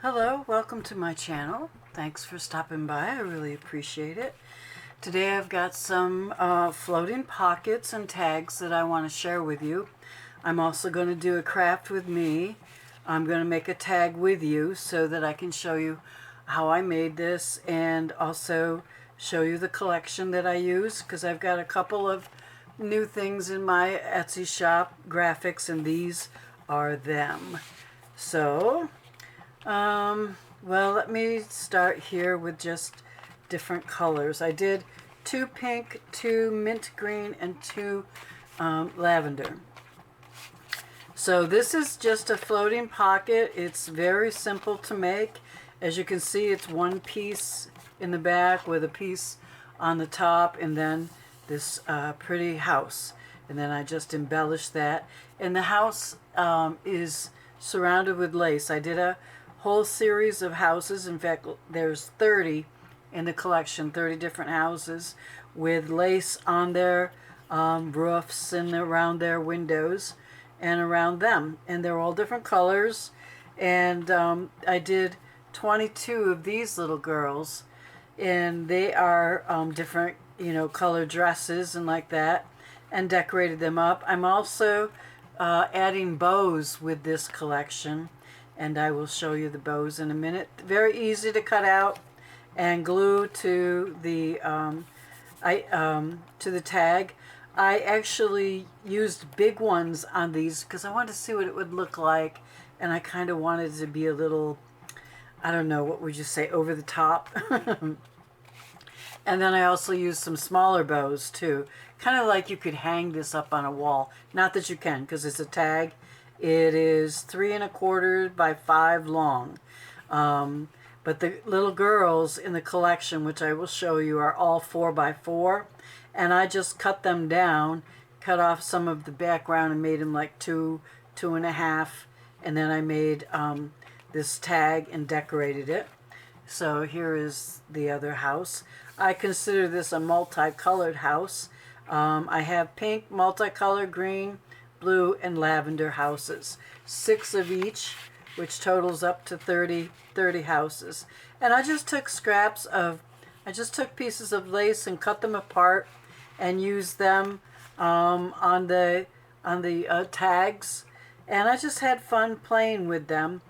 Hello, welcome to my channel. Thanks for stopping by. I really appreciate it. Today I've got some floating pockets and tags that I want to share with you. I'm also going to do a craft with me. I'm going to make a tag with you so that I can show you how I made this and also show you the collection that I use, because I've got a couple of new things in my Etsy shop, graphics, and these are them. So well, let me start here with just different colors. I did 2 pink, 2 mint green, and 2 lavender. So this is just a floating pocket. It's very simple to make. As you can see, it's one piece in the back with a piece on the top, and then this pretty house. And then I just embellished that. And the house is surrounded with lace. I did a whole series of houses. In fact, there's 30 in the collection, 30 different houses with lace on their roofs and around their windows and around them. And they're all different colors. And I did 22 of these little girls, and they are different, color dresses and like that, and decorated them up. I'm also adding bows with this collection, and I will show you the bows in a minute. Very easy to cut out and glue to the tag. I actually used big ones on these because I wanted to see what it would look like, and I kind of wanted it to be a little, I don't know, what would you say, over the top. And then I also used some smaller bows too, kind of like you could hang this up on a wall. Not that you can, because it's a tag. It is 3 1/4 by 5 long. But the little girls in the collection, which I will show you, are all 4 by 4. And I just cut them down, cut off some of the background and made them like 2, 2.5. And then I made this tag and decorated it. So here is the other house. I consider this a multicolored house. I have pink, multicolored, green, blue, and lavender houses. 6 of each, which totals up to 30 houses. And I just took pieces of lace and cut them apart and used them on the tags. And I just had fun playing with them.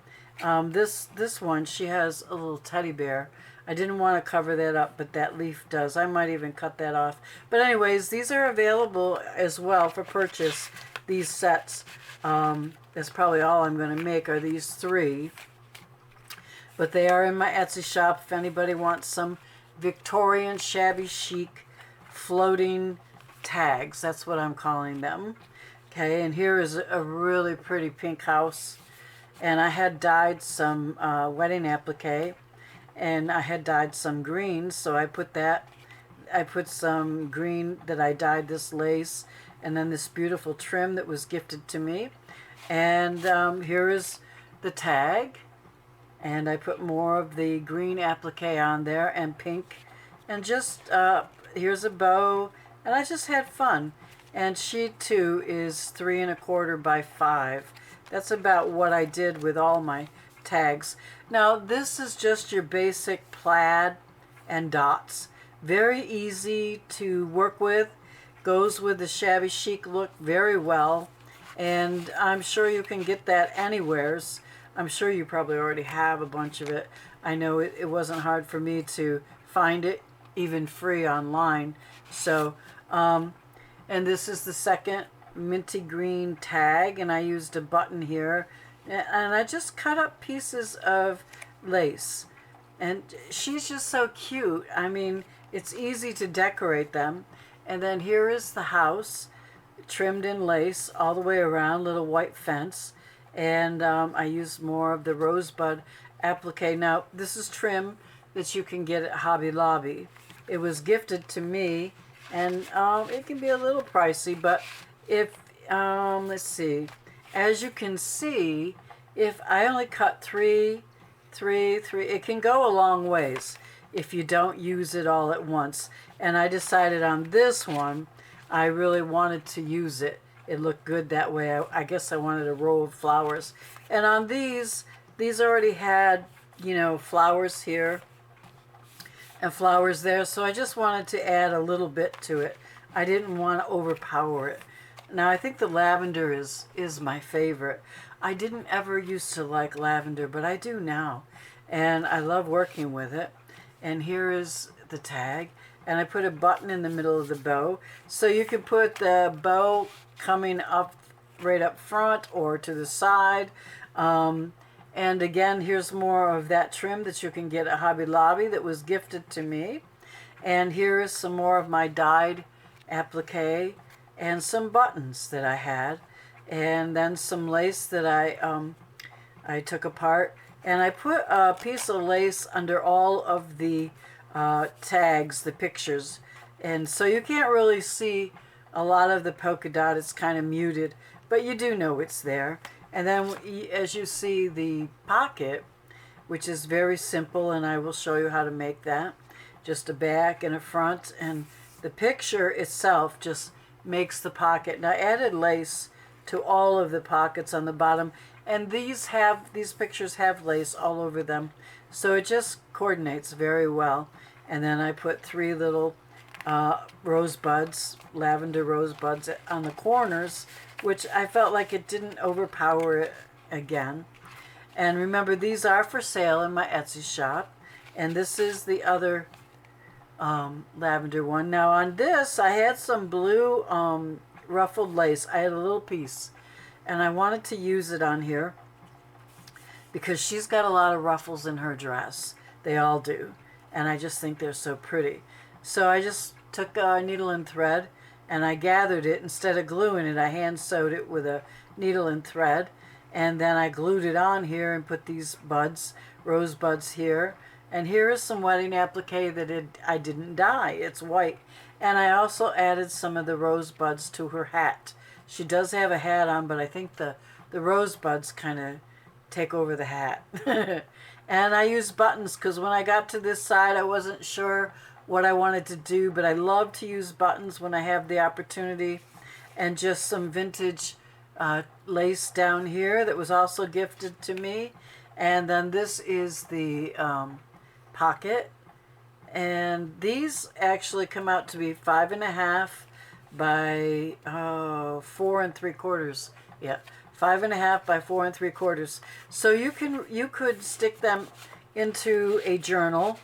This one, she has a little teddy bear. I didn't want to cover that up, but that leaf does. I might even cut that off. But anyways, these are available as well for purchase, these sets. That's probably all I'm going to make are these 3. But they are in my Etsy shop if anybody wants some Victorian shabby chic floating tags. That's what I'm calling them. Okay, and here is a really pretty pink house. And I had dyed some wedding applique, and I had dyed some green, so I put some green that I dyed this lace, and then this beautiful trim that was gifted to me. And here is the tag, and I put more of the green applique on there and pink, and just here's a bow, and I just had fun. And she too is 3 1/4 by 5. That's about what I did with all my tags. Now this is just your basic plaid and dots. Very easy to work with. Goes with the shabby chic look very well. And I'm sure you can get that anywheres. I'm sure you probably already have a bunch of it. I know it wasn't hard for me to find it, even free online. So, and this is the second minty green tag, and I used a button here, and I just cut up pieces of lace, and she's just so cute. I mean, it's easy to decorate them. And then here is the house, trimmed in lace all the way around, little white fence, and I used more of the rosebud applique. Now this is trim that you can get at Hobby Lobby. It was gifted to me, and it can be a little pricey, but if, let's see, as you can see, if I only cut 3, it can go a long ways if you don't use it all at once. And I decided on this one, I really wanted to use it. It looked good that way. I guess I wanted a row of flowers. And on these already had you know, flowers here and flowers there. So I just wanted to add a little bit to it. I didn't want to overpower it. Now I think the lavender is my favorite. I didn't ever used to like lavender, but I do now. And I love working with it. And here is the tag. And I put a button in the middle of the bow. So you can put the bow coming up right up front or to the side. And again, here's more of that trim that you can get at Hobby Lobby that was gifted to me. And here is some more of my dyed applique and some buttons that I had. And then some lace that I took apart. And I put a piece of lace under all of the tags, the pictures. And so you can't really see a lot of the polka dot. It's kind of muted, but you do know it's there. And then as you see the pocket, which is very simple, and I will show you how to make that. Just a back and a front, and the picture itself just makes the pocket. And I added lace to all of the pockets on the bottom, and these pictures have lace all over them, so it just coordinates very well. And then I put 3 little rosebuds, lavender rosebuds on the corners, which I felt like it didn't overpower it again. And remember, these are for sale in my Etsy shop. And this is the other lavender one. Now on this, I had some blue ruffled lace. I had a little piece, and I wanted to use it on here because she's got a lot of ruffles in her dress. They all do. And I just think they're so pretty. So I just took a needle and thread, and I gathered it. Instead of gluing it, I hand sewed it with a needle and thread, and then I glued it on here and put these buds, rose buds here. And here is some wedding applique that I didn't dye. It's white. And I also added some of the rose buds to her hat. She does have a hat on, but I think the rose buds kind of take over the hat. And I used buttons because when I got to this side, I wasn't sure what I wanted to do, but I love to use buttons when I have the opportunity. And just some vintage lace down here that was also gifted to me. And then this is the pocket. And these actually come out to be 5.5 by 4 3/4. Yeah, 5.5 by 4 3/4. So you could stick them into a journal.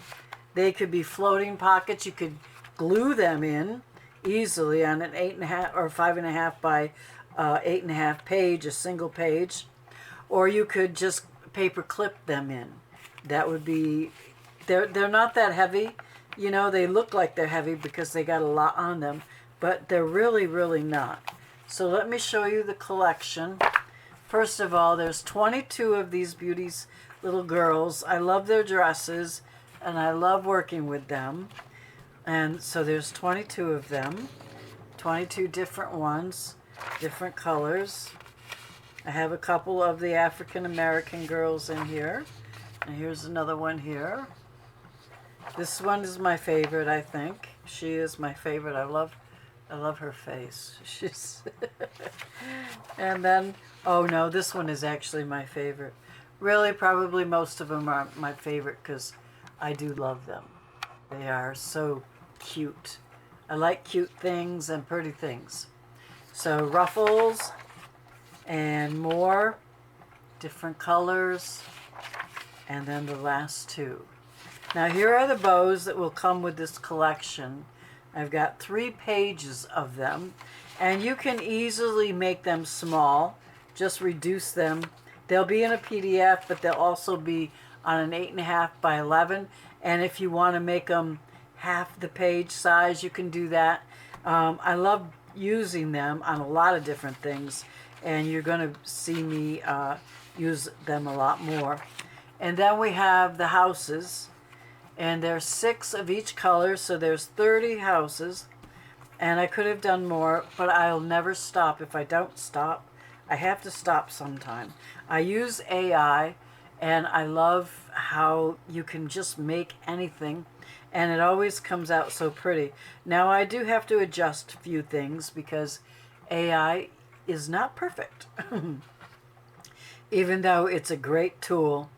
They could be floating pockets. You could glue them in easily on an 8.5 or 5.5 by 8.5 page, a single page, or you could just paper clip them in. That would be, they're not that heavy. You know, they look like they're heavy because they got a lot on them, but they're really, really not. So let me show you the collection. First of all, there's 22 of these beauties, little girls. I love their dresses, and I love working with them. And so there's 22 of them, 22 different ones, different colors. I have a couple of the African American girls in here. And here's another one here. This one is my favorite, I think. She is my favorite. I love her face. She's and then, oh no, this one is actually my favorite. Really, probably most of them are my favorite because I do love them. They are so cute. I like cute things and pretty things. So ruffles and more different colors, and then the last two. Now here are the bows that will come with this collection. I've got 3 pages of them, and you can easily make them small. Just reduce them. They'll be in a PDF, but they'll also be on an 8.5 by 11. And if you want to make them half the page size, you can do that. I love using them on a lot of different things, and you're going to see me use them a lot more. And then we have the houses, and there's 6 of each color, so there's 30 houses. And I could have done more, but I'll never stop. If I don't stop, I have to stop sometime. I use AI, and I love how you can just make anything, and it always comes out so pretty. Now, I do have to adjust a few things because AI is not perfect. Even though it's a great tool,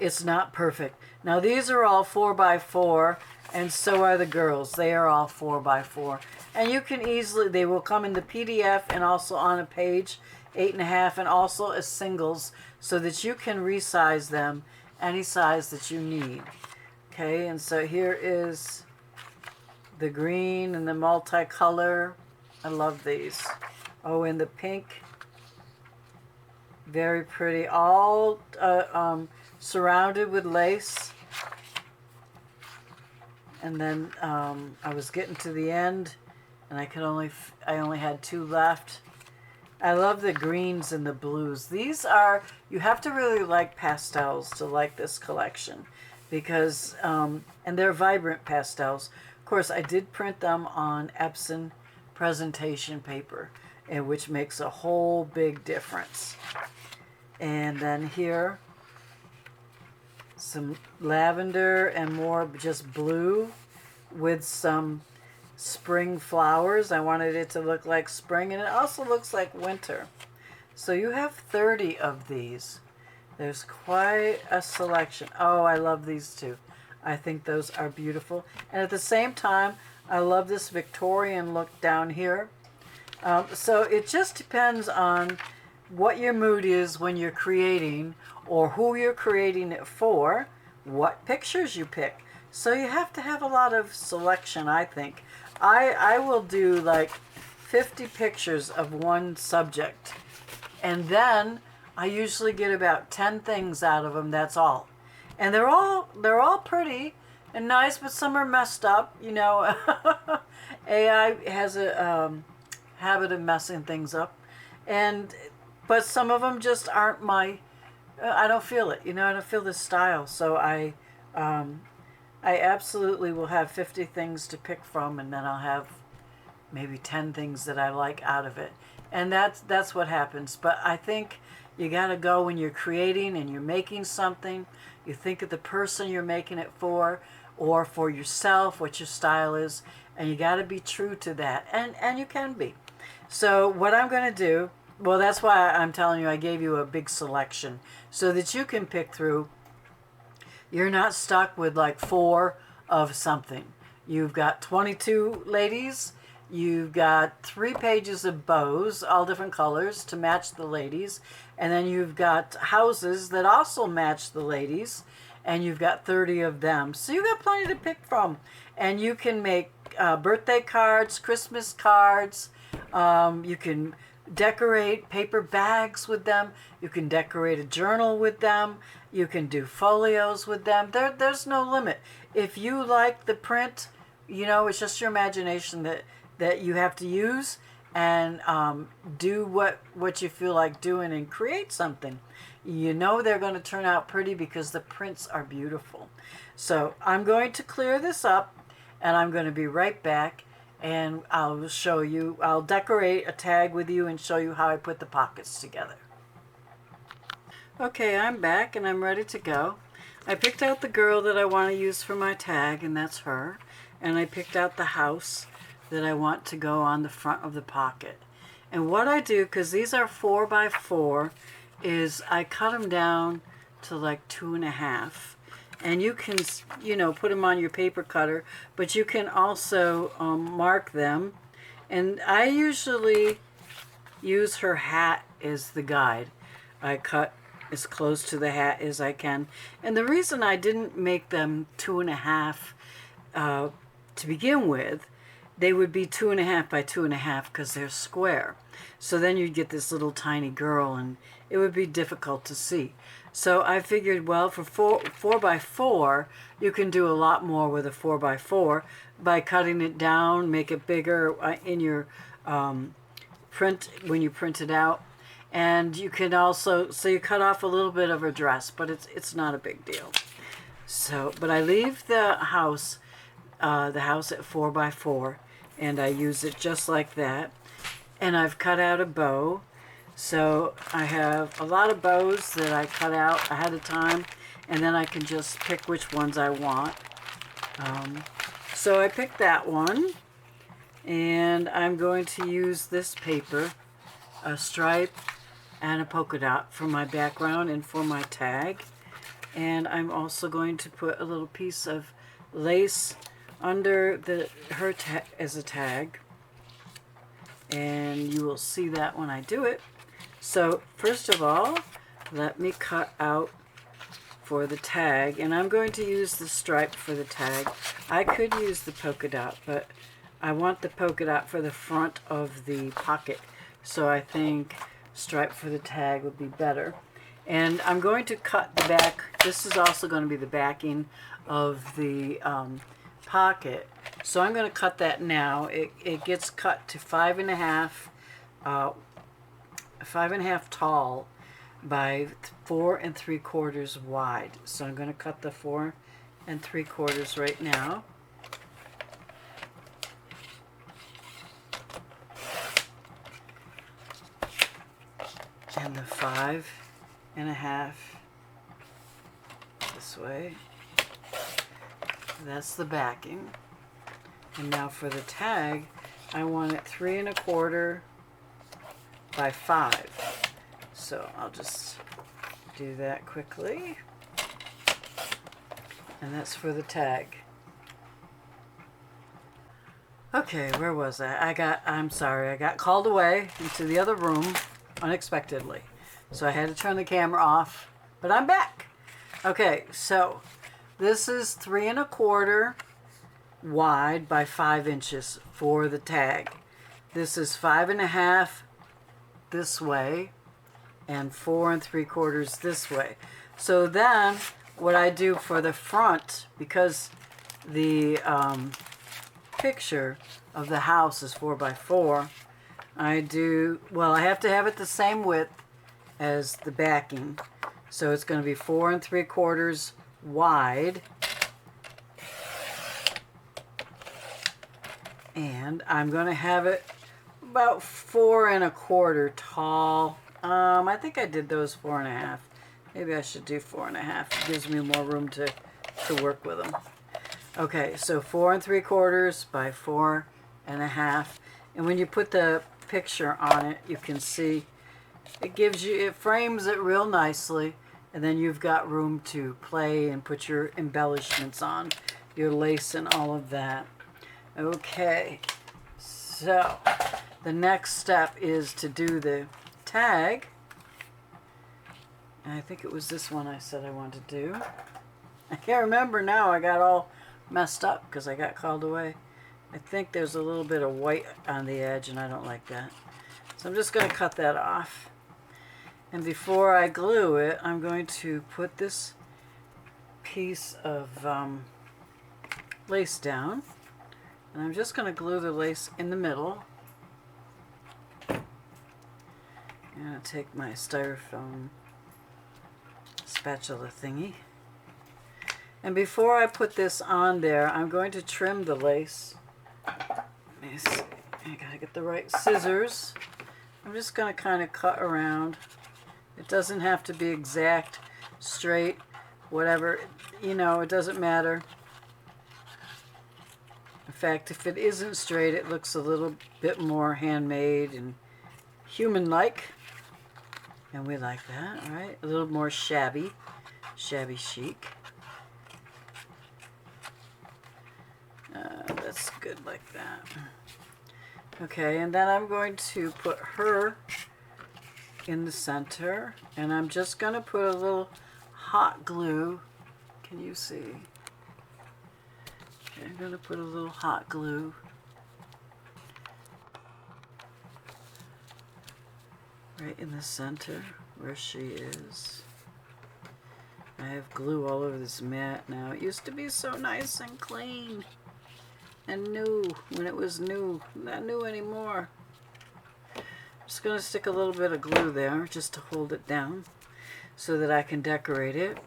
it's not perfect. Now these are all 4x4, and so are the girls. They are all 4x4. And you can easily, they will come in the PDF and also on a page, 8.5, and also as singles, so that you can resize them any size that you need. Okay, and so here is the green and the multicolor. I love these. Oh, and the pink. Very pretty. All surrounded with lace. And then I was getting to the end, and I only had 2 left. I love the greens and the blues. These are, you have to really like pastels to like this collection, because and they're vibrant pastels. Of course, I did print them on Epson presentation paper, and which makes a whole big difference. And then here, some lavender and more just blue with some spring flowers. I wanted it to look like spring, and it also looks like winter. So you have 30 of these. There's quite a selection. Oh, I love these too. I think those are beautiful. And at the same time, I love this Victorian look down here. So it just depends on what your mood is when you're creating, or who you're creating it for, what pictures you pick. So you have to have a lot of selection, I think. I will do like 50 pictures of one subject, and then I usually get about 10 things out of them. That's all. And they're all pretty and nice, but some are messed up, you know. AI has a habit of messing things up, but some of them just aren't my, I don't feel it, you know. I don't feel the style. So I absolutely will have 50 things to pick from, and then I'll have maybe 10 things that I like out of it. And that's what happens. But I think you got to go when you're creating and you're making something, you think of the person you're making it for, or for yourself, what your style is, and you got to be true to that. And you can be. So what I'm going to do, well, that's why I'm telling you I gave you a big selection, so that you can pick through. You're not stuck with like 4 of something. You've got 22 ladies. You've got 3 pages of bows, all different colors to match the ladies. And then you've got houses that also match the ladies. And you've got 30 of them. So you've got plenty to pick from. And you can make birthday cards, Christmas cards. You can decorate paper bags with them. You can decorate a journal with them. You can do folios with them. There's no limit. If you like the print, you know, it's just your imagination that you have to use, and do what you feel like doing and create something. You know they're going to turn out pretty because the prints are beautiful. So I'm going to clear this up, and I'm going to be right back, and I'll show you, I'll decorate a tag with you and show you how I put the pockets together. Okay, I'm back and I'm ready to go. I picked out the girl that I want to use for my tag, and that's her. And I picked out the house that I want to go on the front of the pocket. And what I do, because these are 4x4, is I cut them down to like 2.5. And you can, you know, put them on your paper cutter, but you can also mark them. And I usually use her hat as the guide. I cut as close to the hat as I can. And the reason I didn't make them 2.5 to begin with, they would be 2.5 by 2.5 because they're square. So then you'd get this little tiny girl, and it would be difficult to see. So I figured, well, for 4x4, you can do a lot more with a 4x4 by cutting it down, make it bigger in your print when you print it out. And you can also, so you cut off a little bit of her dress, but it's not a big deal. So, but I leave the house at 4x4, and I use it just like that. And I've cut out a bow. So I have a lot of bows that I cut out ahead of time, and then I can just pick which ones I want. So I picked that one, and I'm going to use this paper, a stripe and a polka dot for my background and for my tag. And I'm also going to put a little piece of lace under her as a tag. And you will see that when I do it. So first of all, let me cut out for the tag. And I'm going to use the stripe for the tag. I could use the polka dot, but I want the polka dot for the front of the pocket. So I think stripe for the tag would be better. And I'm going to cut the back. This is also going to be the backing of the pocket. So I'm going to cut that now. It gets cut to 5.5 tall by 4 3/4 wide. So I'm going to cut the 4 3/4 right now. And the 5.5 this way. That's the backing. And now for the tag, I want it 3 1/4 by 5. So I'll just do that quickly. And that's for the tag. Okay, where was I? I'm sorry, I got called away into the other room unexpectedly. So I had to turn the camera off, but I'm back. Okay, so this is 3 1/4 wide by 5 inches for the tag. This is 5.5 this way and 4 3/4 this way. So then what I do for the front, because the picture of the house is 4 by 4, I have to have it the same width as the backing. So it's going to be 4 3/4 wide. And I'm going to have it about 4 1/4 tall. I think I did those 4.5. Maybe I should do 4.5. It gives me more room to work with them. Okay, so 4 3/4 by 4.5. And when you put the picture on it, you can see it frames it real nicely. And then you've got room to play and put your embellishments on, your lace and all of that. Okay, so the next step is to do the tag. And I think it was this one I said I wanted to do. I can't remember now. I got all messed up because I got called away. I think there's a little bit of white on the edge and I don't like that. So I'm just going to cut that off. And before I glue it, I'm going to put this piece of lace down. And I'm just going to glue the lace in the middle. I'm going to take my styrofoam spatula thingy. And before I put this on there, I'm going to trim the lace. Let me see. I got to get the right scissors. I'm just going to kind of cut around. It doesn't have to be exact, straight, whatever. You know, it doesn't matter. In fact, if it isn't straight, it looks a little bit more handmade and human-like. And we like that, right? A little more shabby chic. That's good like that. Okay, and then I'm going to put her in the center, and I'm just going to put a little hot glue. Can you see? Okay, I'm going to put a little hot glue right in the center where she is. I have glue all over this mat now. It used to be so nice and clean and new when it was new. Not new anymore. Just going to stick a little bit of glue there just to hold it down so that I can decorate it.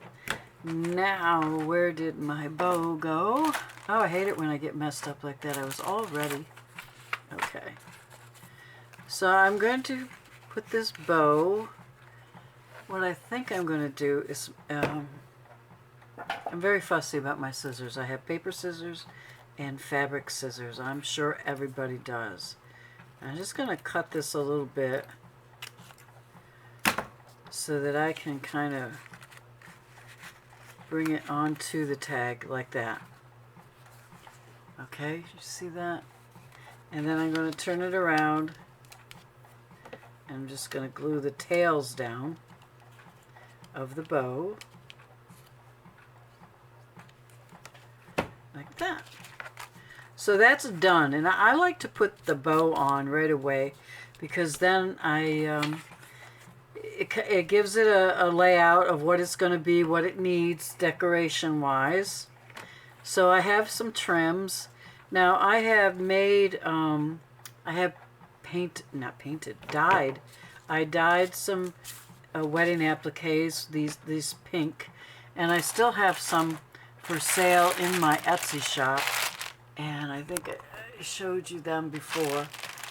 Now, where did my bow go? Oh, I hate it when I get messed up like that. I was all ready. Okay. So I'm going to put this bow. What I think I'm going to do is, I'm very fussy about my scissors. I have paper scissors and fabric scissors. I'm sure everybody does. I'm just going to cut this a little bit so that I can kind of bring it onto the tag like that. Okay, you see that? And then I'm going to turn it around. I'm just going to glue the tails down of the bow. Like that. So that's done. And I like to put the bow on right away because then it gives it a layout of what it's going to be, what it needs decoration-wise. So I have some trims. Now I have made, I have dyed. I dyed some wedding appliques, these pink, and I still have some for sale in my Etsy shop. And I think I showed you them before.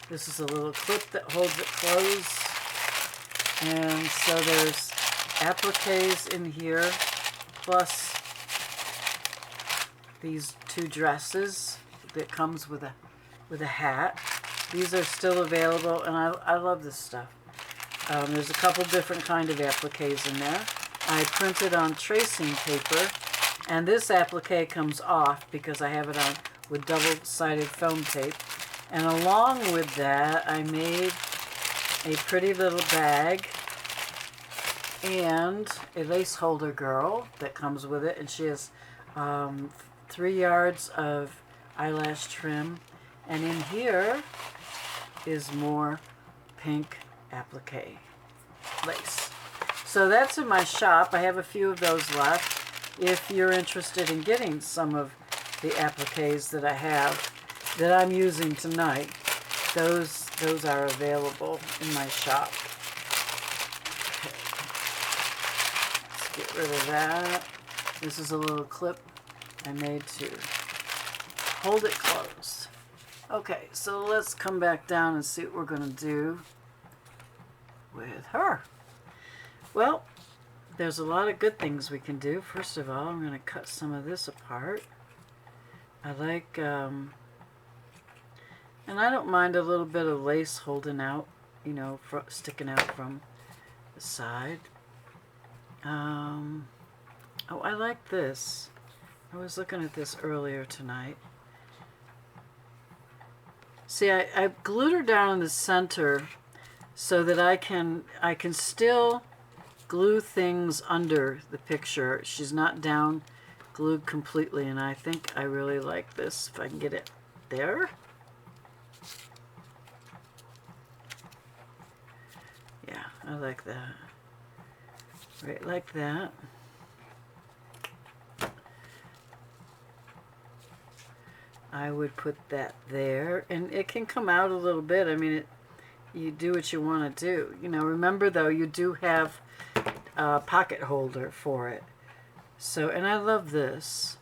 This is a little clip that holds it closed. And so there's appliques in here, plus these two dresses that comes with a hat. These are still available, and I love this stuff. There's a couple different kind of appliques in there. I printed on tracing paper, and this applique comes off because I have it on with double-sided foam tape. And along with that, I made a pretty little bag and a lace holder girl that comes with it, and she has 3 yards of eyelash trim, and in here is more pink applique lace. So that's in my shop. I have a few of those left. If you're interested in getting some of the appliques that I have that I'm using tonight, those are available in my shop. Okay. Let's get rid of that. This is a little clip I made to hold it closed. Okay, so let's come back down and see what we're going to do with her. Well, there's a lot of good things we can do. First of all, I'm going to cut some of this apart. I like, and I don't mind a little bit of lace holding out, you know, sticking out from the side. Oh, I like this. I was looking at this earlier tonight. See, I glued her down in the center so that I can still glue things under the picture. She's not down glued completely, and I think I really like this. If I can get it there. Yeah, I like that. Right like that. I would put that there, and it can come out a little bit. I mean, you do what you want to do. You know, remember though, you do have a pocket holder for it. So, and I love this.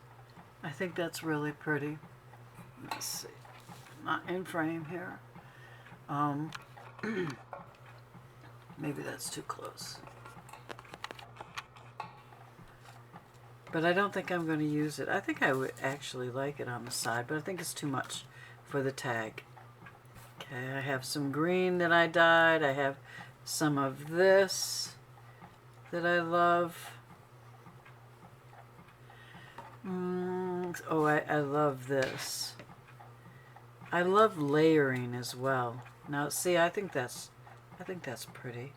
I think that's really pretty. Let's see. Not in frame here. Maybe that's too close. But I don't think I'm going to use it. I think I would actually like it on the side, but I think it's too much for the tag. Okay, I have some green that I dyed. I have some of this that I love. Oh, I love this. I love layering as well. Now, see, I think that's pretty.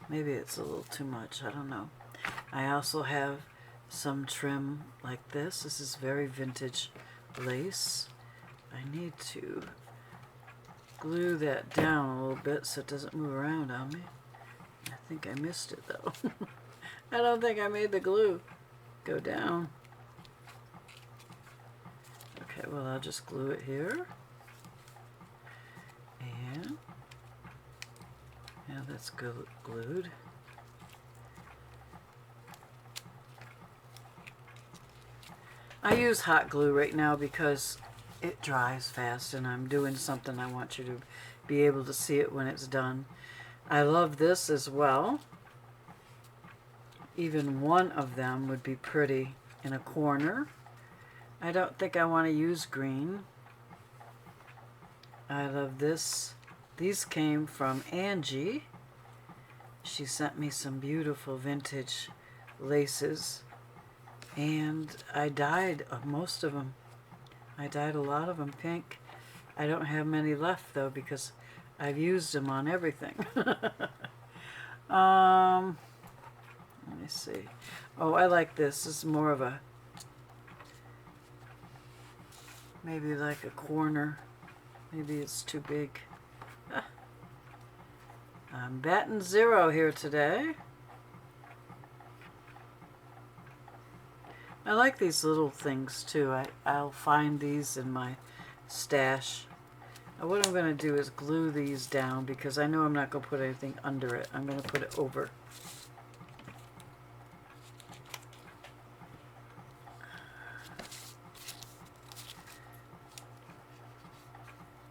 Maybe it's a little too much. I don't know. I also have some trim like this. This is very vintage lace. I need to glue that down a little bit so it doesn't move around on me. I think I missed it though. I don't think I made the glue go down. Okay, well, I'll just glue it here. And yeah, that's glued. I use hot glue right now because it dries fast and I'm doing something. I want you to be able to see it when it's done. I love this as well. Even one of them would be pretty in a corner. I don't think I want to use green. I love this. These came from Angie. She sent me some beautiful vintage laces. And I dyed most of them. I dyed a lot of them pink. I don't have many left though because I've used them on everything. Let me see. Oh, I like this. This is more of a, maybe like a corner. Maybe it's too big. I'm batting 0 here today. I like these little things too. I'll find these in my stash. What I'm going to do is glue these down because I know I'm not going to put anything under it. I'm going to put it over.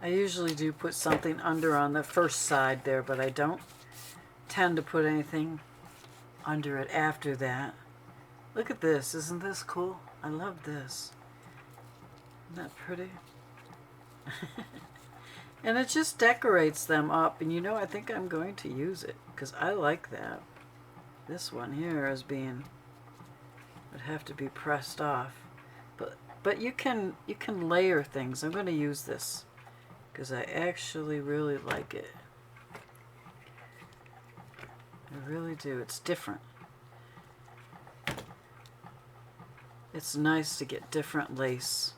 I usually do put something under on the first side there, but I don't tend to put anything under it after that. Look at this. Isn't this cool? I love this. Isn't that pretty? And it just decorates them up. And you know, I think I'm going to use it because I like that. This one here is being, would have to be pressed off. But you can layer things. I'm going to use this because I actually really like it. I really do. It's different. It's nice to get different lace.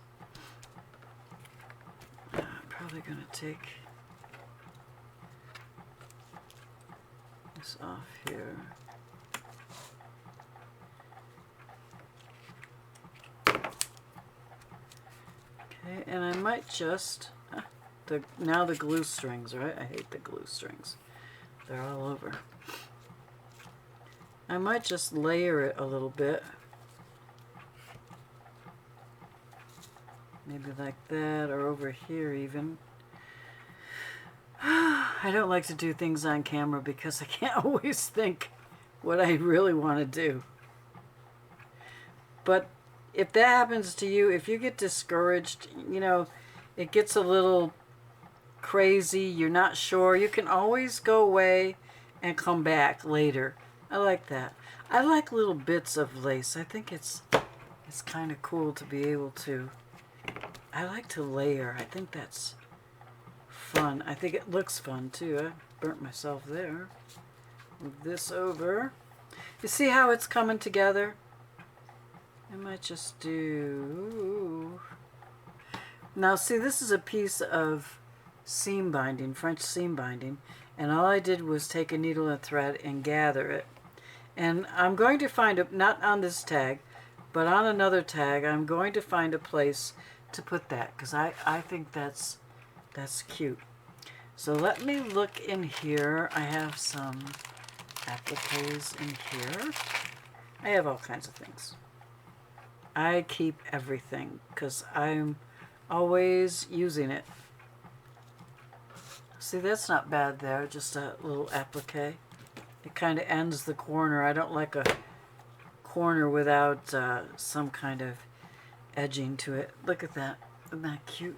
I'm probably going to take this off here. Okay, and I might just, now the glue strings, right? I hate the glue strings. They're all over. I might just layer it a little bit. Maybe like that, or over here even. I don't like to do things on camera because I can't always think what I really want to do. But if that happens to you, if you get discouraged, you know, it gets a little crazy, you're not sure, you can always go away and come back later. I like that. I like little bits of lace. I think it's kind of cool to be able to, I like to layer. I think that's fun. I think it looks fun too. I burnt myself there. Move this over. You see how it's coming together? I might just do... Now see, this is a piece of seam binding, French seam binding, and all I did was take a needle and thread and gather it. And I'm going to find a, not on this tag, but on another tag, I'm going to find a place to put that because I think that's cute. So let me look in here. I have some appliques in here. I have all kinds of things. I keep everything because I'm always using it. See, that's not bad there, just a little applique. It kind of ends the corner. I don't like a corner without some kind of edging to it. Look at that. Isn't that cute?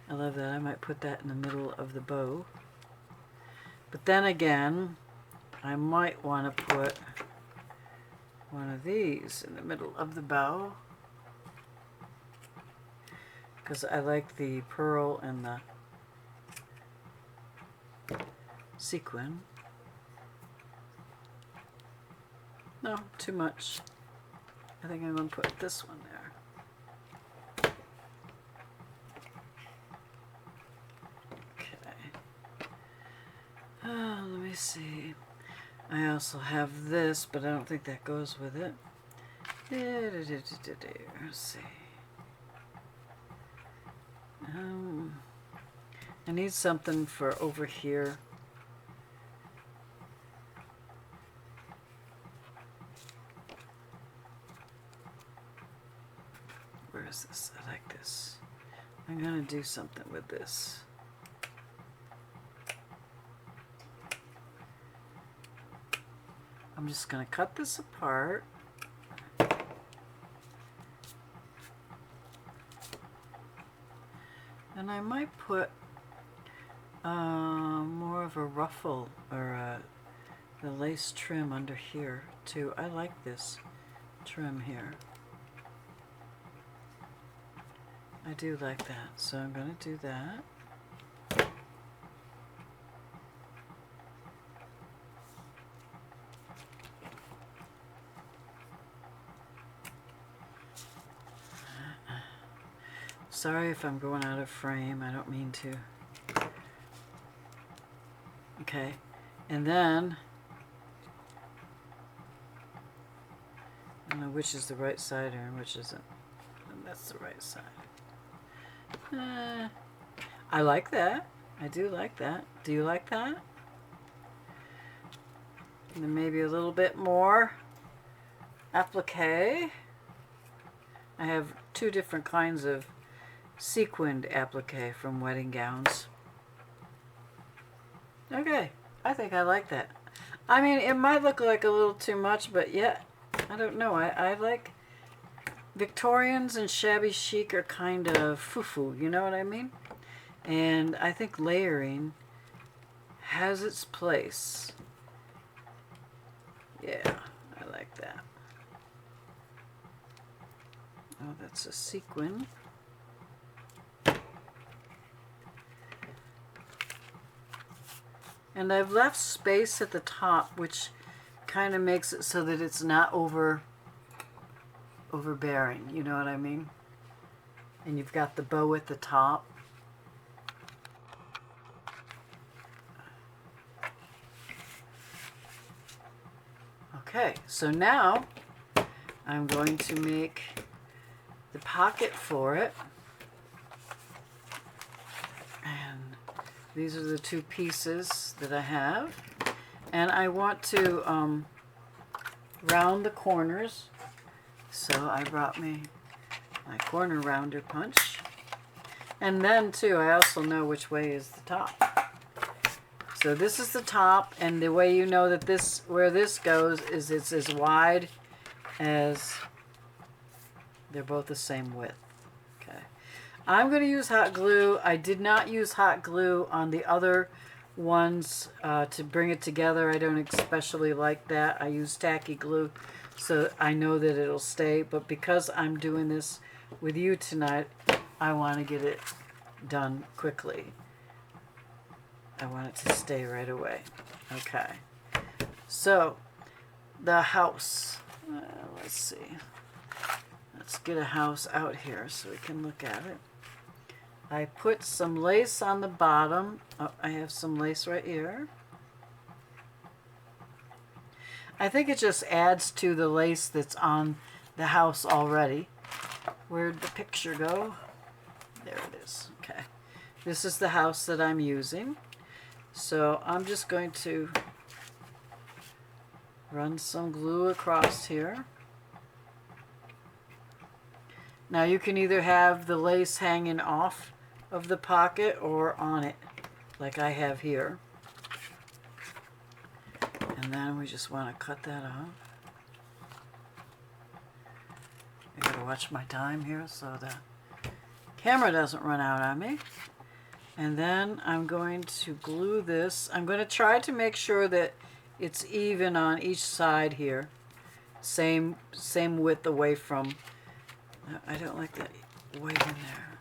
I love that. I might put that in the middle of the bow. But then again, I might want to put one of these in the middle of the bow because I like the pearl and the sequin. No, too much. I think I'm going to put this one there. Okay. Let me see. I also have this, but I don't think that goes with it. Let's see. I need something for over here. Where is this? I like this. I'm going to do something with this. I'm just going to cut this apart. And I might put more of a ruffle or the lace trim under here too. I like this trim here. I do like that, so I'm going to do that. Sorry if I'm going out of frame, I don't mean to. Okay, and then, I don't know which is the right side and which isn't. And that's the right side. I like that. I do like that. Do you like that? And then maybe a little bit more applique. I have two different kinds of sequined applique from wedding gowns. Okay, I think I like that. I mean, it might look like a little too much, but yeah, I don't know. I like Victorians and shabby chic are kind of foo-foo, you know what I mean? And I think layering has its place. Yeah, I like that. Oh, that's a sequin. And I've left space at the top, which kind of makes it so that it's not overbearing, you know what I mean? And you've got the bow at the top. Okay, so now I'm going to make the pocket for it. And these are the two pieces that I have. And I want to round the corners. So I brought me my corner rounder punch. And then too, I also know which way is the top. So this is the top, and the way you know that where this goes is it's as wide as they're both the same width. Okay. I'm going to use hot glue. I did not use hot glue on the other ones to bring it together. I don't especially like that. I use tacky glue so I know that it'll stay, but because I'm doing this with you tonight, I want to get it done quickly. I want it to stay right away. Okay. So, the house. Let's see. Let's get a house out here so we can look at it. I put some lace on the bottom. Oh, I have some lace right here. I think it just adds to the lace that's on the house already. Where'd the picture go? There it is. Okay. This is the house that I'm using. So I'm just going to run some glue across here. Now you can either have the lace hanging off of the pocket or on it, like I have here. And then we just want to cut that off. I gotta watch my time here so the camera doesn't run out on me. And then I'm going to glue this. I'm going to try to make sure that it's even on each side here. Same width away from. I don't like that white in there.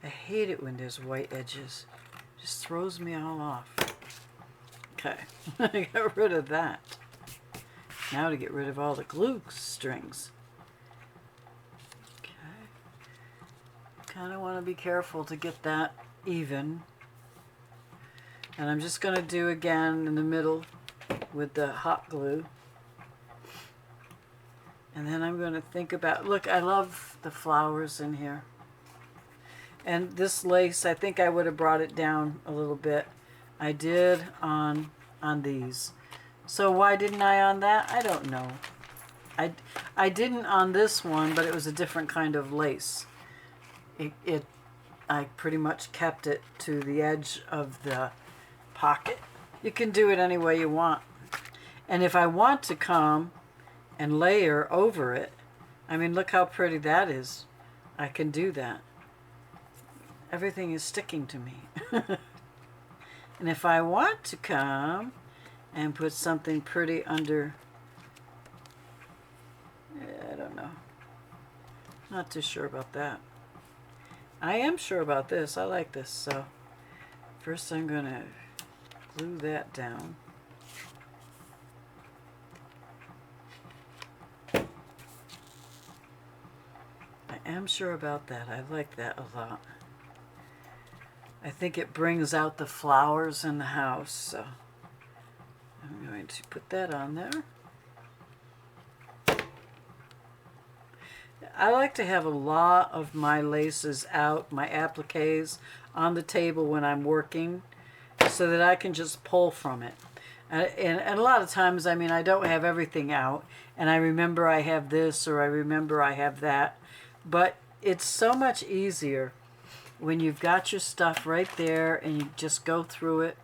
I hate it when there's white edges. It just throws me all off. Okay, I got rid of that. Now to get rid of all the glue strings. Kind of want to be careful to get that even. And I'm just going to do again in the middle with the hot glue. And then I'm going to think about, look, I love the flowers in here. And this lace, I think I would have brought it down a little bit. I did on these. So why didn't I on that? I don't know. I didn't on this one, but it was a different kind of lace. I pretty much kept it to the edge of the pocket. You can do it any way you want. And if I want to come and layer over it, I mean, look how pretty that is. I can do that. Everything is sticking to me. And if I want to come and put something pretty under, I don't know. Not too sure about that. I am sure about this. I like this. So first I'm going to glue that down. I am sure about that. I like that a lot. I think it brings out the flowers in the house. So I'm going to put that on there. I like to have a lot of my laces out, my appliques, on the table when I'm working so that I can just pull from it. And a lot of times, I mean, I don't have everything out, and I remember I have this or I remember I have that. But it's so much easier when you've got your stuff right there and you just go through it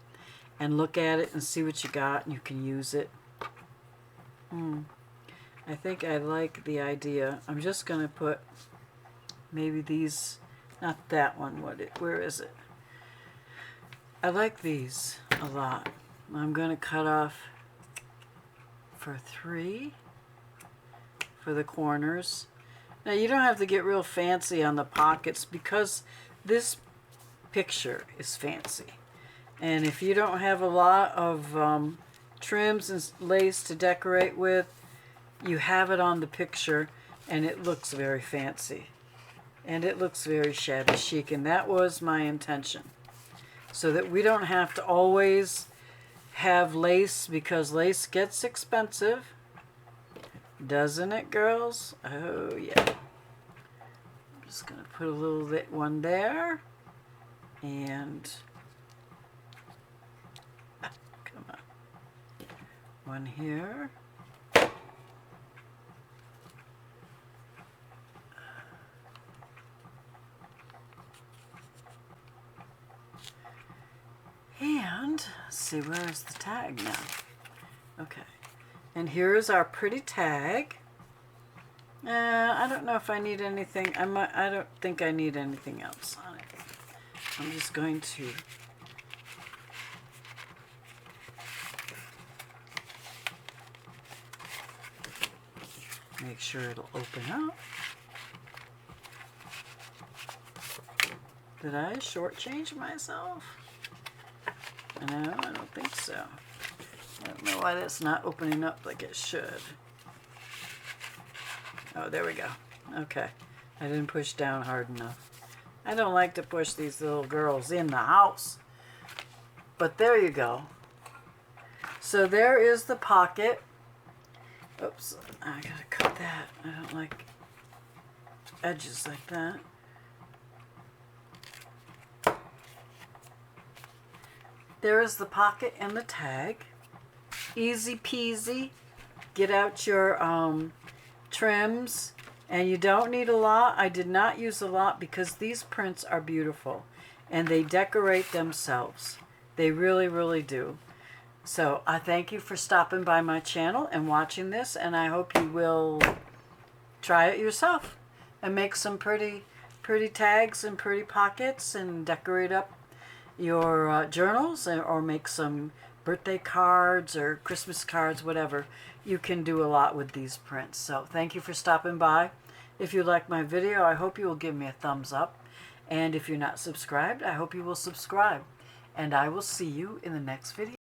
and look at it and see what you got and you can use it. I think I like the idea. I'm just going to put maybe these, not that one, where is it? I like these a lot. I'm going to cut off for 3 for the corners. Now you don't have to get real fancy on the pockets because this picture is fancy. And if you don't have a lot of trims and lace to decorate with, you have it on the picture and it looks very fancy. And it looks very shabby chic, and that was my intention. So that we don't have to always have lace, because lace gets expensive. Doesn't it, girls? Oh, yeah. I'm just going to put a little one there. And come on. One here. And let's see, where is the tag now? Okay. And here's our pretty tag. I don't know if I need anything. I don't think I need anything else on it. I'm just going to make sure it'll open up. Did I shortchange myself? No, I don't think so. I don't know why that's not opening up like it should. Oh, there we go. Okay. I didn't push down hard enough. I don't like to push these little girls in the house. But there you go. So there is the pocket. Oops, I gotta cut that. I don't like edges like that. There is the pocket and the tag. Easy peasy. Get out your trims. And you don't need a lot. I did not use a lot because these prints are beautiful. And they decorate themselves. They really, really do. So I thank you for stopping by my channel and watching this. And I hope you will try it yourself. And make some pretty tags and pretty pockets. And decorate up your journals, or make some birthday cards or Christmas cards, whatever. You can do a lot with these prints. So thank you for stopping by. If you like my video, I hope you will give me a thumbs up. And if you're not subscribed, I hope you will subscribe. And I will see you in the next video.